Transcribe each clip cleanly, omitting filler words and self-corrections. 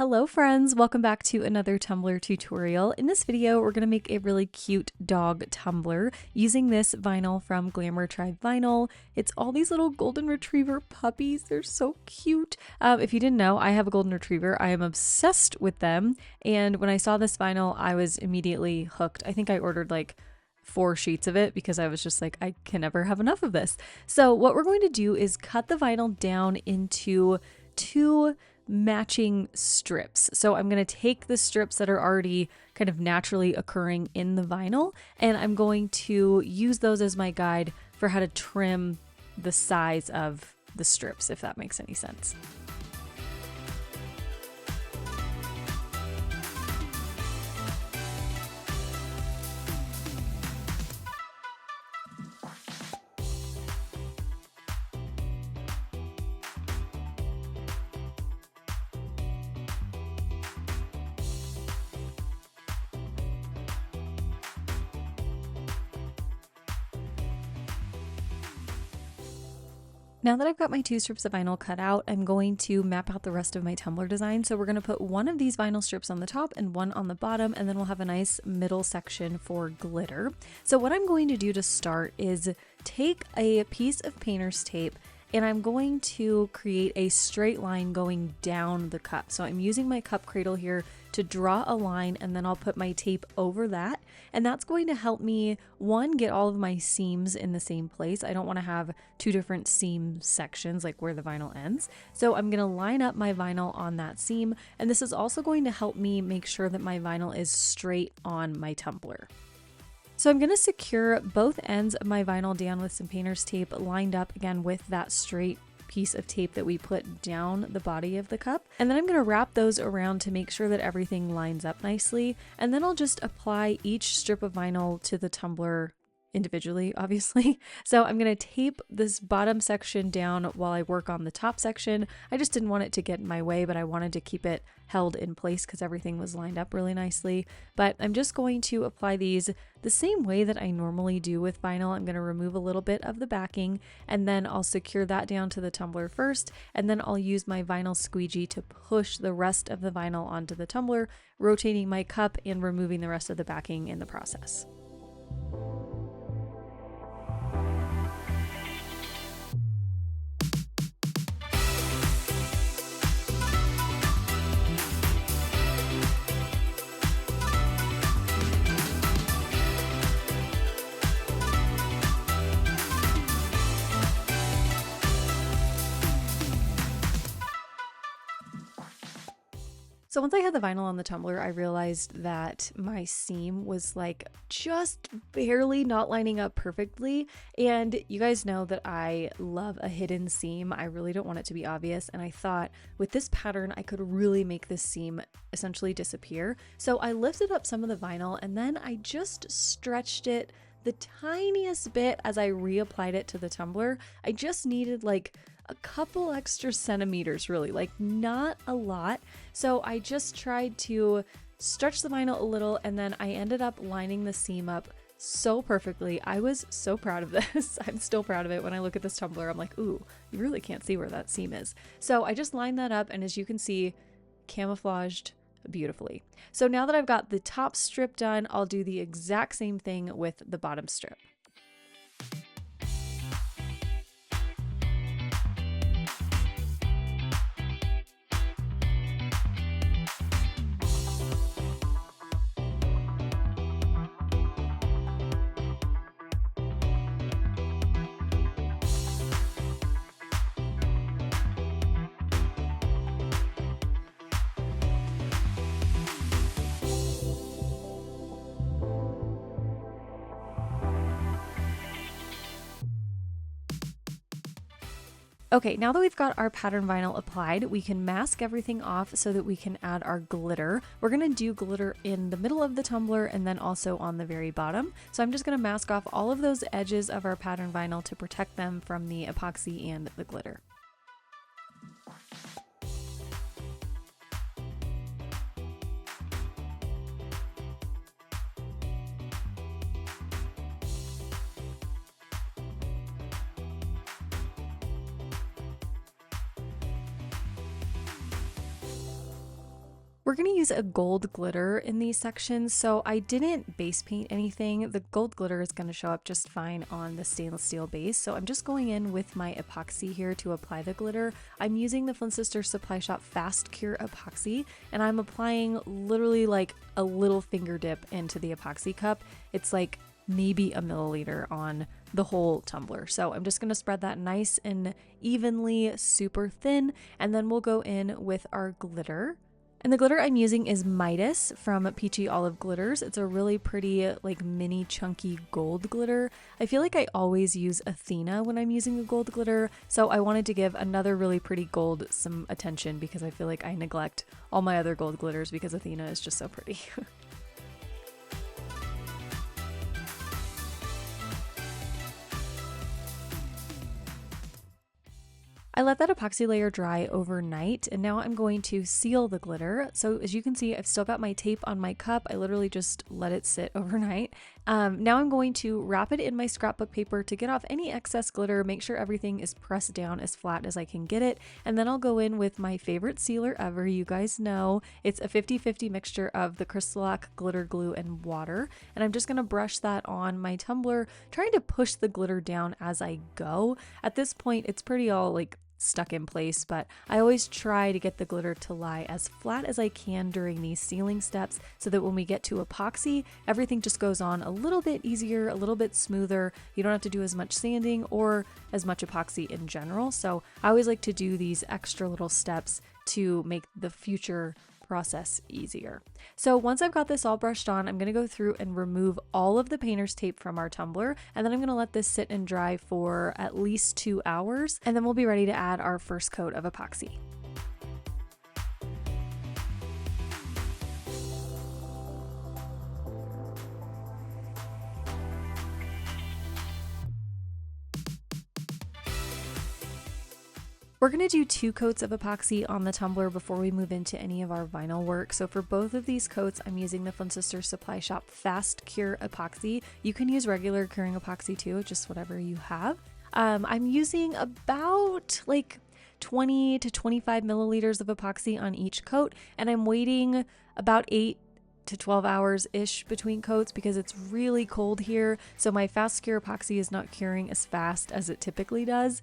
Hello friends, welcome back to another Tumbler tutorial. In this video, we're going to make a really cute dog tumbler using this vinyl from Glamour Tribe Vinyl. It's all these little golden retriever puppies. They're so cute. If you didn't know, I have a golden retriever. I am obsessed with them. And when I saw this vinyl, I was immediately hooked. I think I ordered like 4 sheets of it because I was just like, I can never have enough of this. So what we're going to do is cut the vinyl down into 2 matching strips. So I'm going to take the strips that are already kind of naturally occurring in the vinyl, and I'm going to use those as my guide for how to trim the size of the strips, if that makes any sense. Now that I've got my 2 strips of vinyl cut out, I'm going to map out the rest of my tumbler design. So we're going to put one of these vinyl strips on the top and one on the bottom, and then we'll have a nice middle section for glitter. So what I'm going to do to start is take a piece of painter's tape, and I'm going to create a straight line going down the cup. So I'm using my cup cradle here to draw a line, and then I'll put my tape over that. And that's going to help me, one, get all of my seams in the same place. I don't want to have 2 different seam sections like where the vinyl ends. So I'm going to line up my vinyl on that seam. And this is also going to help me make sure that my vinyl is straight on my tumbler. So I'm going to secure both ends of my vinyl down with some painter's tape lined up again with that straight piece of tape that we put down the body of the cup. And then I'm going to wrap those around to make sure that everything lines up nicely. And then I'll just apply each strip of vinyl to the tumbler individually, obviously. So I'm going to tape this bottom section down while I work on the top section. I just didn't want it to get in my way, but I wanted to keep it held in place because everything was lined up really nicely. But I'm just going to apply these the same way that I normally do with vinyl. I'm going to remove a little bit of the backing, and then I'll secure that down to the tumbler first, and then I'll use my vinyl squeegee to push the rest of the vinyl onto the tumbler, rotating my cup and removing the rest of the backing in the process. So once I had the vinyl on the tumbler, I realized that my seam was like just barely not lining up perfectly. And you guys know that I love a hidden seam. I really don't want it to be obvious. And I thought with this pattern, I could really make this seam essentially disappear. So I lifted up some of the vinyl and then I just stretched it the tiniest bit as I reapplied it to the tumbler. I just needed like a couple extra centimeters, really, like not a lot. So I just tried to stretch the vinyl a little, and then I ended up lining the seam up so perfectly. I was so proud of this. I'm still proud of it. When I look at this tumbler, I'm like, ooh, you really can't see where that seam is. So I just lined that up, and as you can see, camouflaged beautifully. So now that I've got the top strip done, I'll do the exact same thing with the bottom strip. Okay, now that we've got our pattern vinyl applied, we can mask everything off so that we can add our glitter. We're gonna do glitter in the middle of the tumbler and then also on the very bottom. So I'm just gonna mask off all of those edges of our pattern vinyl to protect them from the epoxy and the glitter. We're going to use a gold glitter in these sections, so I didn't base paint anything. The gold glitter is going to show up just fine on the stainless steel base, so I'm just going in with my epoxy here to apply the glitter. I'm using the Flynn Sisters Supply Shop Fast Cure Epoxy, and I'm applying literally like a little finger dip into the epoxy cup. It's like maybe a milliliter on the whole tumbler. So I'm just going to spread that nice and evenly, super thin, and then we'll go in with our glitter. And the glitter I'm using is Midas from Peachy Olive Glitters. It's a really pretty, like, mini chunky gold glitter. I feel like I always use Athena when I'm using a gold glitter, so I wanted to give another really pretty gold some attention because I feel like I neglect all my other gold glitters because Athena is just so pretty. I let that epoxy layer dry overnight, and now I'm going to seal the glitter. So as you can see, I've still got my tape on my cup. I literally just let it sit overnight. Now I'm going to wrap it in my scrapbook paper to get off any excess glitter, make sure everything is pressed down as flat as I can get it, and then I'll go in with my favorite sealer ever. You guys know it's a 50-50 mixture of the CRYSTALAC glitter glue and water, and I'm just going to brush that on my tumbler, trying to push the glitter down as I go. At this point, it's pretty all like stuck in place, but I always try to get the glitter to lie as flat as I can during these sealing steps so that when we get to epoxy, everything just goes on a little bit easier, a little bit smoother. You don't have to do as much sanding or as much epoxy in general. So I always like to do these extra little steps to make the future process easier. So once I've got this all brushed on, I'm going to go through and remove all of the painter's tape from our tumbler, and then I'm going to let this sit and dry for at least 2 hours, and then we'll be ready to add our first coat of epoxy. We're going to do 2 coats of epoxy on the tumbler before we move into any of our vinyl work. So for both of these coats, I'm using the Flynn Sisters Supply Shop Fast Cure Epoxy. You can use regular curing epoxy too, just whatever you have. I'm using about like 20 to 25 milliliters of epoxy on each coat, and I'm waiting about 8 to 12 hours ish between coats because it's really cold here. So my Fast Cure Epoxy is not curing as fast as it typically does.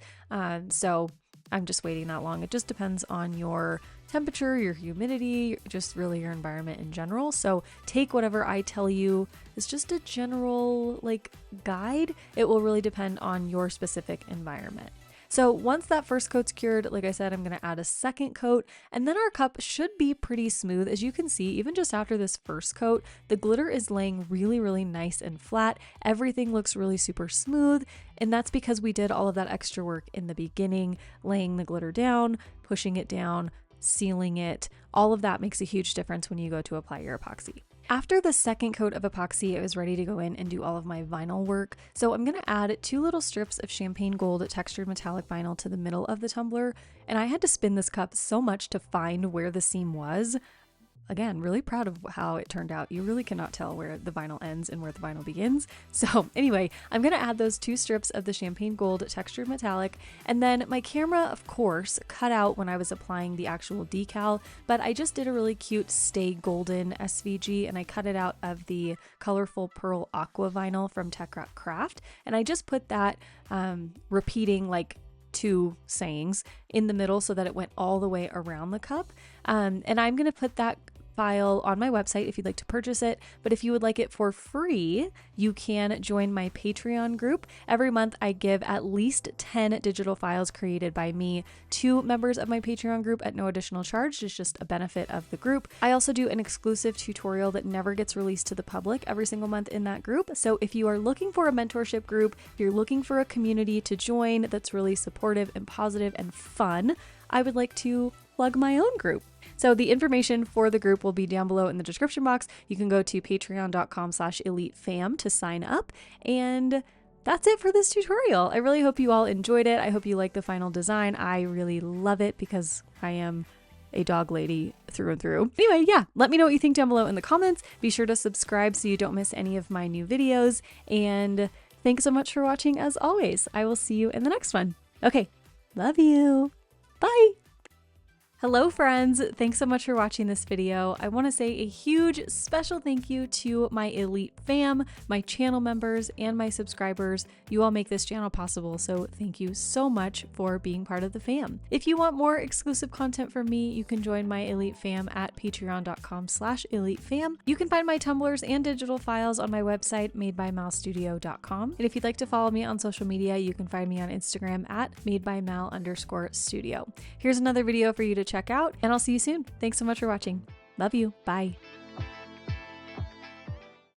So I'm just waiting that long. It just depends on your temperature, your humidity, just really your environment in general. So take whatever I tell you. It's just a general like guide. It will really depend on your specific environment. So once that first coat's cured, like I said, I'm going to add a second coat, and then our cup should be pretty smooth. As you can see, even just after this first coat, the glitter is laying really, really nice and flat. Everything looks really super smooth, and that's because we did all of that extra work in the beginning, laying the glitter down, pushing it down, sealing it. All of that makes a huge difference when you go to apply your epoxy. After the second coat of epoxy, I was ready to go in and do all of my vinyl work. So I'm going to add 2 little strips of champagne gold textured metallic vinyl to the middle of the tumbler. And I had to spin this cup so much to find where the seam was. Again, really proud of how it turned out. You really cannot tell where the vinyl ends and where the vinyl begins. So anyway, I'm going to add those 2 strips of the champagne gold textured metallic, and then my camera, of course, cut out when I was applying the actual decal, but I just did a really cute Stay Golden SVG, and I cut it out of the colorful pearl Aqua vinyl from TECKWRAP, and I just put that repeating like 2 sayings in the middle so that it went all the way around the cup. And I'm going to put that file on my website if you'd like to purchase it, but if you would like it for free, you can join my Patreon group. Every month I give at least 10 digital files created by me to members of my Patreon group at no additional charge. It's just a benefit of the group. I also do an exclusive tutorial that never gets released to the public every single month in that group. So if you are looking for a mentorship group, if you're looking for a community to join that's really supportive and positive and fun, I would like to plug my own group. So the information for the group will be down below in the description box. You can go to patreon.com/elitefam to sign up. And that's it for this tutorial. I really hope you all enjoyed it. I hope you like the final design. I really love it because I am a dog lady through and through. Anyway, yeah, let me know what you think down below in the comments. Be sure to subscribe so you don't miss any of my new videos. And thanks so much for watching as always. I will see you in the next one. Okay, love you. Bye. Hello friends, thanks so much for watching this video. I want to say a huge special thank you to my elite fam, my channel members, and my subscribers. You all make this channel possible, so thank you so much for being part of the fam. If you want more exclusive content from me, you can join my elite fam at patreon.com/elitefam. You can find my tumblers and digital files on my website madebymalstudio.com. And if you'd like to follow me on social media, you can find me on Instagram at madebymal_studio. Here's another video for you to check out, and I'll see you soon. Thanks so much for watching. Love you. Bye.